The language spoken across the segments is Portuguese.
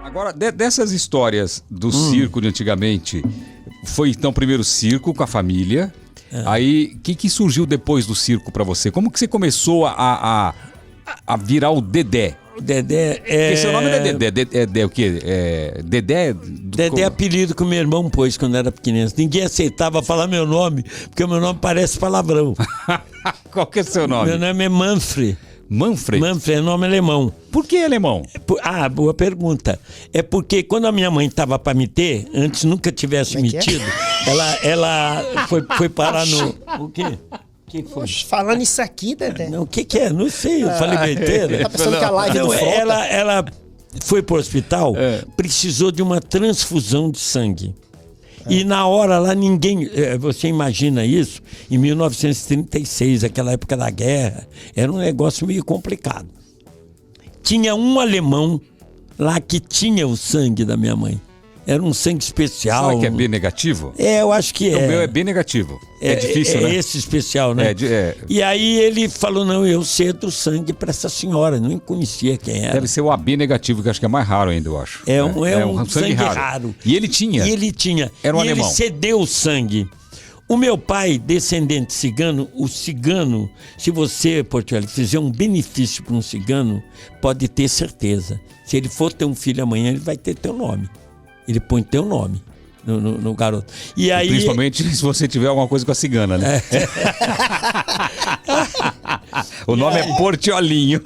Agora, dessas histórias do circo de antigamente, foi então primeiro circo com a família, aí o que surgiu depois do circo pra você? Como que você começou a virar o Dedé? O Dedé Porque seu nome não é Dedé, é o quê? Dedé? Dedé é apelido que o meu irmão pôs quando era pequeno. Ninguém aceitava falar meu nome, porque o meu nome parece palavrão. Qual que é o seu nome? Meu nome é Manfred. Manfred? Manfred é nome alemão. Por que alemão? Boa pergunta. É porque quando a minha mãe estava para me ter, antes nunca tivesse me tido, ela foi parar no... O quê? Que foi? Falando isso aqui, Dedé. Não, o que é? Não sei, eu falei besteira. Tá pensando que a live Não, do Frota. ela foi pro hospital, precisou de uma transfusão de sangue. E na hora lá ninguém... Você imagina isso? Em 1936, aquela época da guerra, era um negócio meio complicado. Tinha um alemão lá que tinha o sangue da minha mãe. Era um sangue especial. Será que é B negativo? Eu acho que é. O meu é B negativo. É difícil, né? É esse especial, né? E aí ele falou, não, eu cedo sangue para essa senhora. Não conhecia quem era. Deve ser o AB negativo, que acho que é mais raro ainda, eu acho. É um sangue raro. E ele tinha? Era um alemão. Ele cedeu o sangue. O meu pai, descendente cigano, o cigano, se você, Portiolli, fizer um benefício para um cigano, pode ter certeza. Se ele for ter um filho amanhã, ele vai ter teu nome. Ele põe teu nome no garoto. E aí, principalmente se você tiver alguma coisa com a cigana, né? O nome é Portiolinho.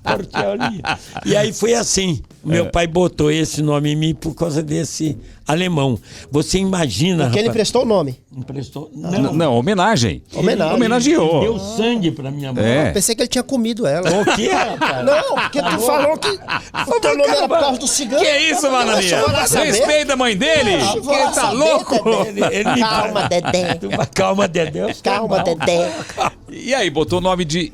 Portiolinho. E aí foi assim. Meu pai botou esse nome em mim por causa desse alemão. Você imagina, porque ele prestou o nome. Emprestou? Não, homenagem. Homenageou. Ele deu sangue pra minha mãe. Eu pensei que ele tinha comido ela. O quê, rapaz? Não, porque tu falou que o teu nome era por causa do cigano. Que isso, Bananinha? Respeita a mãe dele. Ele tá louco. Calma, Dedé. Calma, Dedé. Calma, Dedé. E aí, botou o nome de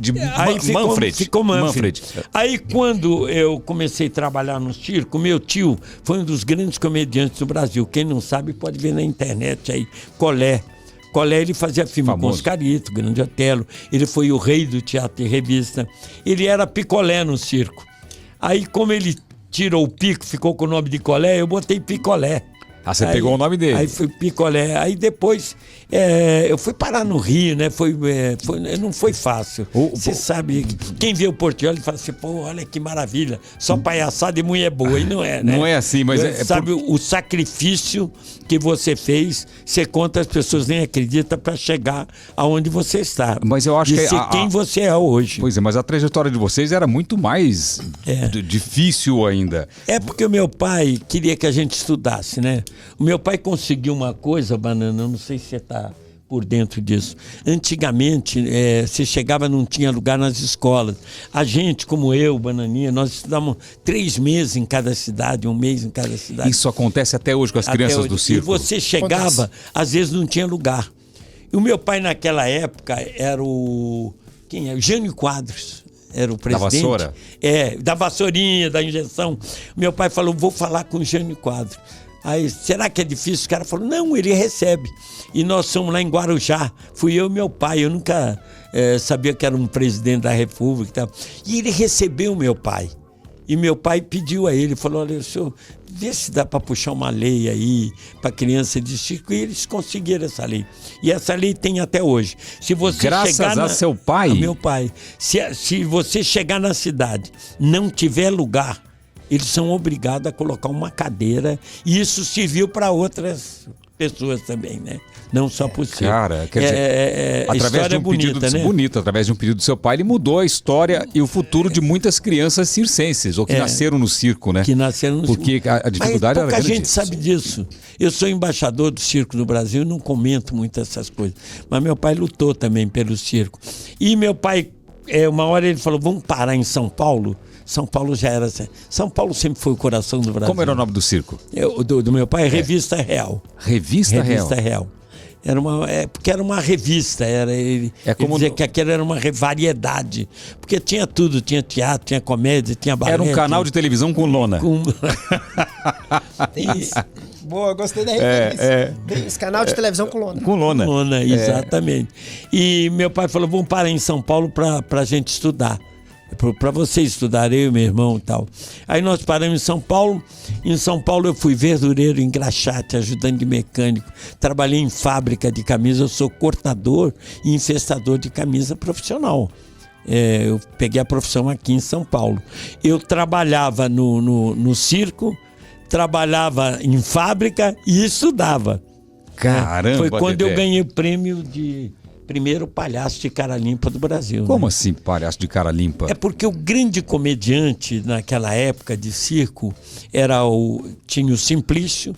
Manfred. Ficou Manfred. Aí, quando eu comecei a trabalhar no circo, meu tio foi um dos grandes comediantes do Brasil. Quem não sabe pode ver na internet aí. Colé, ele fazia filme com Oscarito, Grande Otelo. Ele foi o rei do teatro e revista. Ele era picolé no circo. Aí, como ele tirou o pico, ficou com o nome de Colé, eu botei Picolé. Você pegou o nome dele. Aí foi Picolé. Aí depois eu fui parar no Rio, né? Não foi fácil. Você sabe, quem vê o Portiolli fala assim, pô, olha que maravilha. Só palhaçada e mulher boa. E não é, né? Não é assim, mas sabe, o sacrifício que você fez, você conta, as pessoas nem acreditam para chegar aonde você está. Mas eu acho que quem você é hoje. Pois é, mas a trajetória de vocês era muito mais difícil ainda. É porque o meu pai queria que a gente estudasse, né? O meu pai conseguiu uma coisa, Banana, eu não sei se você está por dentro disso. Antigamente, você chegava, não tinha lugar nas escolas. A gente, como eu, Bananinha, nós estudávamos 3 meses em cada cidade, 1 mês em cada cidade. Isso acontece até hoje com as crianças do circo. E você chegava, às vezes não tinha lugar. E o meu pai, naquela época, era o... Quem é? O Jânio Quadros. Era o presidente. Da vassoura? Da vassourinha, da injeção. Meu pai falou, vou falar com o Jânio Quadros. Aí, será que é difícil? O cara falou, não, ele recebe. E nós fomos lá em Guarujá, fui eu e meu pai, eu nunca sabia que era um presidente da República e tal. E ele recebeu meu pai. E meu pai pediu a ele, falou, olha, senhor, vê se dá para puxar uma lei aí para criança de circo. E eles conseguiram essa lei. E essa lei tem até hoje. Se você graças a seu pai? A meu pai. Se você chegar na cidade, não tiver lugar, eles são obrigados a colocar uma cadeira, e isso serviu para outras pessoas também, né? Não só por si. Cara, quer dizer, através de um pedido bonito, através de um pedido do seu pai, ele mudou a história e o futuro de muitas crianças circenses, ou que nasceram no circo, né? Que nasceram no circo. Porque a dificuldade era grande. Pouca gente sabe disso. Eu sou embaixador do circo do Brasil e não comento muito essas coisas. Mas meu pai lutou também pelo circo. E meu pai, uma hora ele falou, vamos parar em São Paulo? São Paulo já era... São Paulo sempre foi o coração do Brasil. Como era o nome do circo? Do meu pai, Revista Real. Revista Real? Porque era uma revista, ele dizia que aquela era uma variedade, porque tinha tudo, tinha teatro, tinha comédia, tinha balé. Era um canal de televisão com lona. Boa, gostei da referência. Esse canal de televisão com lona. Com lona. Exatamente. E meu pai falou, vamos parar em São Paulo pra gente estudar. para você estudar, eu e meu irmão e tal. Aí nós paramos em São Paulo. Em São Paulo eu fui verdureiro, engraxate, ajudante de mecânico. Trabalhei em fábrica de camisa. Eu sou cortador e infestador de camisa profissional. Eu peguei a profissão aqui em São Paulo. Eu trabalhava no circo, trabalhava em fábrica e estudava. Caramba, foi quando Dedé. eu ganhei o prêmio de primeiro palhaço de cara limpa do Brasil. Como né? assim, palhaço de cara limpa? É porque o grande comediante naquela época de circo tinha o Simplício.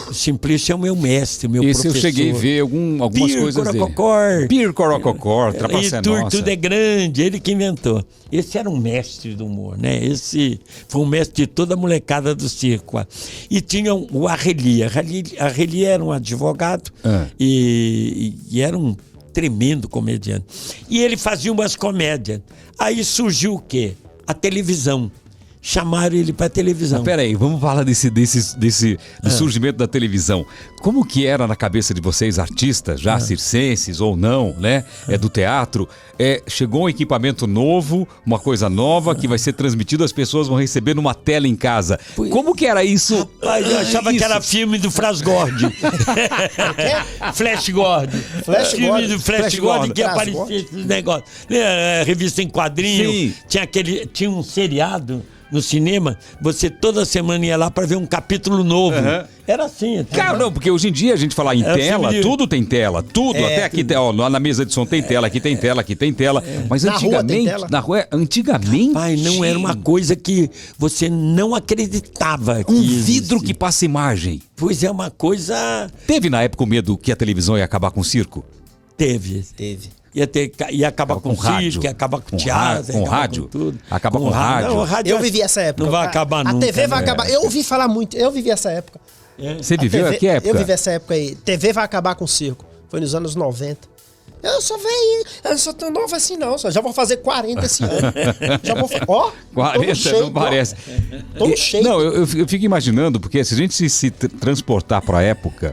O Simplício é o meu mestre, meu Esse professor. eu cheguei a ver algumas coisas dele. Pir Corococor, Trapaça é Nossa. Tudo é grande, ele que inventou. Esse era um mestre do humor, né? Esse foi um mestre de toda a molecada do circo. E tinha o Arrelia. Arrelia era um advogado e era um tremendo comediante. E ele fazia umas comédias. Aí surgiu o quê? A televisão. Chamaram ele para televisão. Peraí, vamos falar do surgimento da televisão. Como que era na cabeça de vocês, artistas, já circenses ou não, né? Do teatro. Chegou um equipamento novo, uma coisa nova que vai ser transmitido, as pessoas vão receber numa tela em casa. Como que era isso? Rapaz, eu achava que era filme do Flash Gordon. Flash Gordon. Filme do Flash Gordon que aparecia esse negócio. Revista em quadrinho. Sim. Tinha um seriado no cinema, você toda semana ia lá para ver um capítulo novo. Era assim. Cara, não, porque hoje em dia a gente fala em tela, tudo tem tela, tudo. Até aqui, lá na mesa de som tem tela, aqui tem tela, aqui tem tela. Mas Na antigamente, rua tem tela? na rua, antigamente... Pai, não era uma coisa que você não acreditava. Que vidro existia. que passa imagem. Pois é, uma coisa... Teve na época o medo que a televisão ia acabar com o circo? Teve. Ia acabar com o circo, ia acabar com o teatro, com rádio, com tudo. acaba com rádio. Não, o rádio Eu vivi essa época. Não vai acabar nunca. A TV vai né? acabar. Eu ouvi falar muito. Eu vivi essa época. Você viveu que época? Eu vivi essa época aí. TV vai acabar com o circo. Foi nos anos 90. Eu sou velho, eu não sou tão novo assim não. Já vou fazer 40 esse ano. Já vou... Ó, 40 cheio, não parece. Tô cheio. Não, eu fico imaginando, porque se a gente se transportar para a época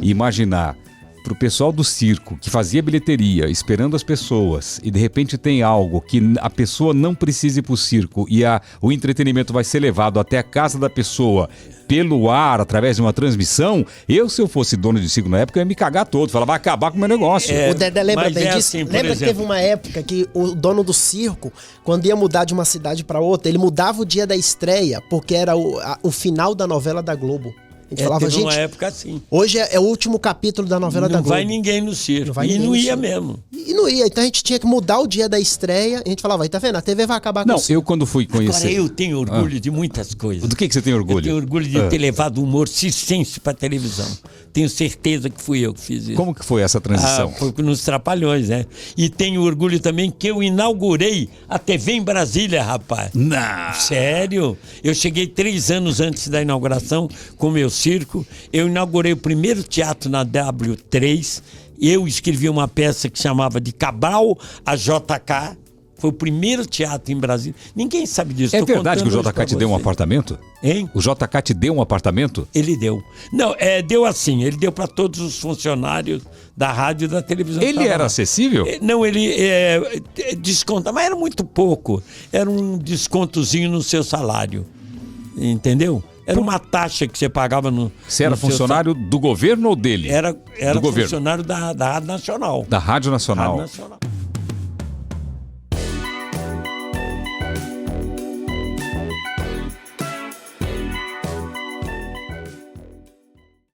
e imaginar pro pessoal do circo que fazia bilheteria, esperando as pessoas, e de repente tem algo que a pessoa não precisa ir pro circo e o entretenimento vai ser levado até a casa da pessoa pelo ar, através de uma transmissão, se eu fosse dono de circo na época, eu ia me cagar todo, falar, vai acabar com o meu negócio. O Dedé lembra bem disso? Assim, lembra que teve uma época que o dono do circo, quando ia mudar de uma cidade para outra, ele mudava o dia da estreia, porque era o final da novela da Globo. A gente falava, teve uma gente, época assim. hoje é o último capítulo da novela da Não Globo. vai ninguém no circo. vai E ninguém não no ia circo. mesmo. E não ia, então a gente tinha que mudar o dia da estreia. A gente falava, tá vendo? A TV vai acabar com Não, o circo. eu quando fui conhecer... Agora eu tenho orgulho de muitas coisas. Do que você tem orgulho? Eu tenho orgulho de ter levado o humor circense para televisão. Tenho certeza que fui eu que fiz isso. Como que foi essa transição? Foi nos Trapalhões, né? E tenho orgulho também que eu inaugurei a TV em Brasília, rapaz. Não. Sério? Eu cheguei 3 anos antes da inauguração com o meu circo. Eu inaugurei o primeiro teatro na W3. Eu escrevi uma peça que chamava de Cabral a JK. Foi o primeiro teatro em Brasília. Ninguém sabe disso. É Tô verdade que o contando hoje JK pra te deu um você. apartamento? Hein? O JK te deu um apartamento? Ele deu. Não, deu assim. Ele deu para todos os funcionários da rádio e da televisão. Ele era acessível? Não, ele desconta, mas era muito pouco. Era um descontozinho no seu salário. Entendeu? Era uma taxa que você pagava no. Você era no seu funcionário do governo ou dele? Era do governo. funcionário da Rádio Nacional. Da Rádio Nacional. Rádio Nacional.